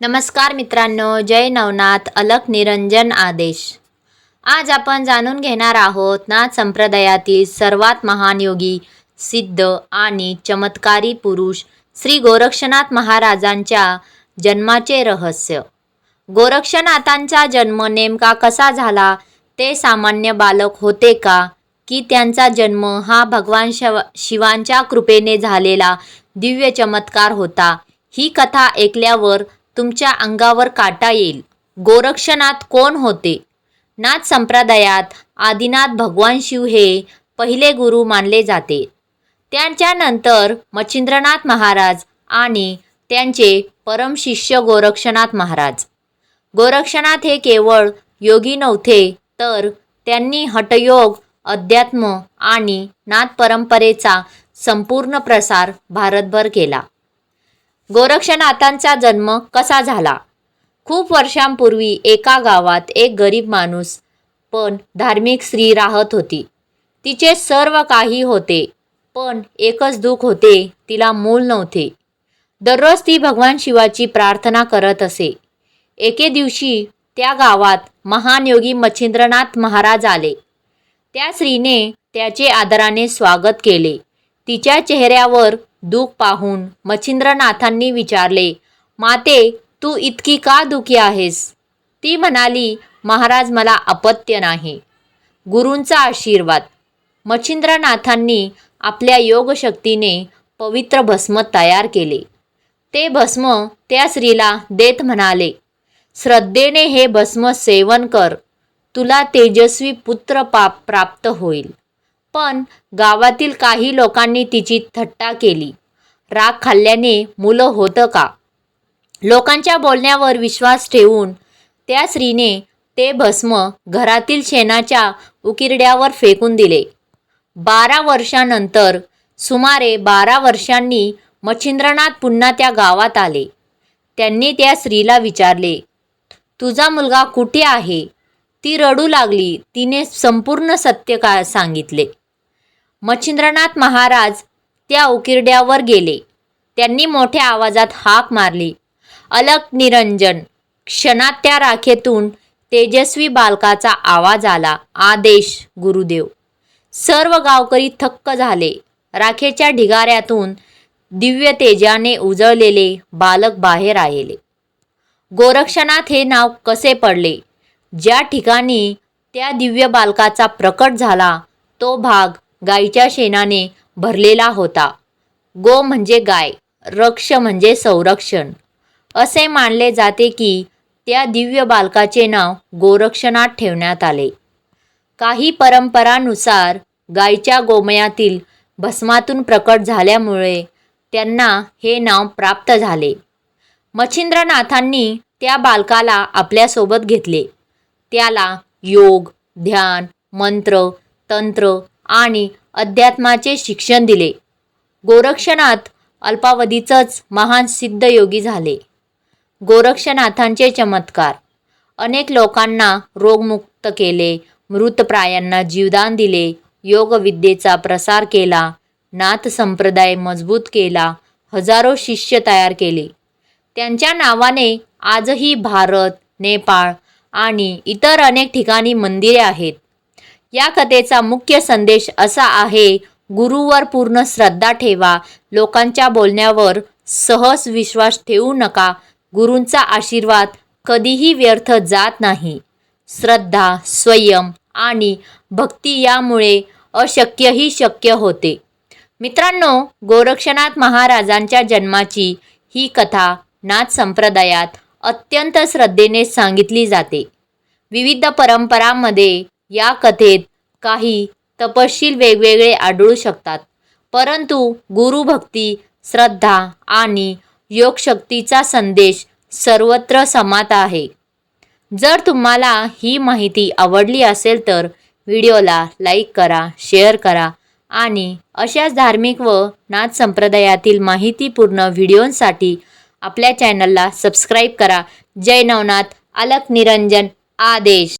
नमस्कार मित्रांनो, जय नवनाथ अलख निरंजन आदेश। आज आपण जाणून घेणार आहोत नाथ संप्रदायातील सर्वात महान योगी, सिद्ध आणि चमत्कारी पुरुष श्री गोरक्षनाथ महाराजांच्या जन्माचे रहस्य। गोरक्षनाथांचा जन्म नेमका कसा झाला? ते सामान्य बालक होते का, की त्यांचा जन्म हा भगवान शिवांच्या कृपेने झालेला दिव्य चमत्कार होता? ही कथा ऐकल्यावर तुमच्या अंगावर काटा येईल। गोरक्षनाथ कोण होते? नाथ संप्रदायात आदिनाथ भगवान शिव हे पहिले गुरु मानले जाते। त्यांच्यानंतर मच्छिंद्रनाथ महाराज आणि त्यांचे परमशिष्य गोरक्षनाथ महाराज। गोरक्षनाथ हे केवळ योगी नव्हते, तर त्यांनी हठयोग, अध्यात्म आणि नाथ परंपरेचा संपूर्ण प्रसार भारतभर केला। गोरक्षनाथांचा जन्म कसा झाला? खूप वर्षांपूर्वी एका गावात एक गरीब माणूस पण धार्मिक स्त्री राहत होती। तिचे सर्व काही होते, पण एकच दुःख होते, तिला मूल नव्हते। दररोज ती भगवान शिवाची प्रार्थना करत असे। एके दिवशी त्या गावात महान योगी मच्छिंद्रनाथ महाराज आले। त्या स्त्रीने त्याचे आदराने स्वागत केले। तिच्या चेहऱ्यावर दुःख पाहून मच्छिंद्रनाथांनी विचारले, माते, तू इतकी का दुःखी आहेस? ती म्हणाली, महाराज, मला अपत्य नाही, गुरूंचा आशीर्वाद। मच्छिंद्रनाथांनी आपल्या योगशक्तीने पवित्र भस्म तयार केले। ते भस्म त्या स्त्रीला देत म्हणाले, श्रद्धेने हे भस्म सेवन कर, तुला तेजस्वी पुत्र प्राप्त होईल। पण गावातील काही लोकांनी तिची थट्टा केली। राग खाल्ल्याने मुलं होतं का? लोकांच्या बोलण्यावर विश्वास ठेवून त्या स्त्रीने ते भस्म घरातील शेणाच्या उकिरड्यावर फेकून दिले। 12 वर्षांनंतर, सुमारे 12 वर्षांनी मच्छिंद्रनाथ पुन्हा त्या गावात आले। त्यांनी त्या स्त्रीला विचारले, तुझा मुलगा कुठे आहे? ती रडू लागली। तिने संपूर्ण सत्य सांगितले। मच्छिंद्रनाथ महाराज त्या उकिरड्यावर गेले। त्यांनी मोठ्या आवाजात हाक मारली, अलख निरंजन। क्षणात त्या राखेतून तेजस्वी बालकाचा आवाज आला, आदेश गुरुदेव। सर्व गावकरी थक्क झाले। राखेच्या ढिगाऱ्यातून दिव्य तेजाने उजळलेले बालक बाहेर आले। गोरक्षनाथ हे नाव कसे पडले? ज्या ठिकाणी त्या दिव्य बालकाचा प्रकट झाला, तो भाग गायीच्या शेणाने भरलेला होता। गो म्हणजे गाय, रक्ष म्हणजे संरक्षण। असे मानले जाते की त्या दिव्य बालकाचे नाव गोरक्षनाथ ठेवण्यात आले। काही परंपरांनुसार गायीच्या गोमयातील भस्मातून प्रकट झाल्यामुळे त्यांना हे नाव प्राप्त झाले। मच्छिंद्रनाथांनी त्या बालकाला आपल्यासोबत घेतले। त्याला योग, ध्यान, मंत्र, तंत्र आणि अध्यात्माचे शिक्षण दिले। गोरक्षनाथ अल्पावधीतच महान सिद्ध योगी झाले। गोरक्षनाथांचे चमत्कार। अनेक लोकांना रोगमुक्त केले, मृतप्रायांना जीवदान दिले, योगविद्येचा प्रसार केला, नाथ संप्रदाय मजबूत केला, हजारो शिष्य तयार केले। त्यांच्या नावाने आजही भारत, नेपाळ आणि इतर अनेक ठिकाणी मंदिरे आहेत। या कथेचा मुख्य संदेश असा आहे, गुरूवर पूर्ण श्रद्धा ठेवा, लोकांच्या बोलण्यावर सहज विश्वास ठेवू नका, गुरूंचा आशीर्वाद कधीही व्यर्थ जात नाही। श्रद्धा, संयम आणि भक्ती यामुळे अशक्यही शक्य होते। मित्रांनो, गोरक्षनाथ महाराजांच्या जन्माची ही कथा नाथ संप्रदायात अत्यंत श्रद्धेने सांगितली जाते। विविध परंपरांमध्ये या कथेत काही तपशील वेगवेगळे आढळू शकतात, परंतु गुरुभक्ती, श्रद्धा आणि योगशक्तीचा संदेश सर्वत्र समात आहे। जर तुम्हाला ही माहिती आवडली असेल तर व्हिडिओला लाईक करा, शेअर करा आणि अशाच धार्मिक व नाथ संप्रदायातील माहितीपूर्ण व्हिडिओंसाठी आपल्या चॅनलला सबस्क्राईब करा। जय नवनाथ अलख निरंजन आदेश।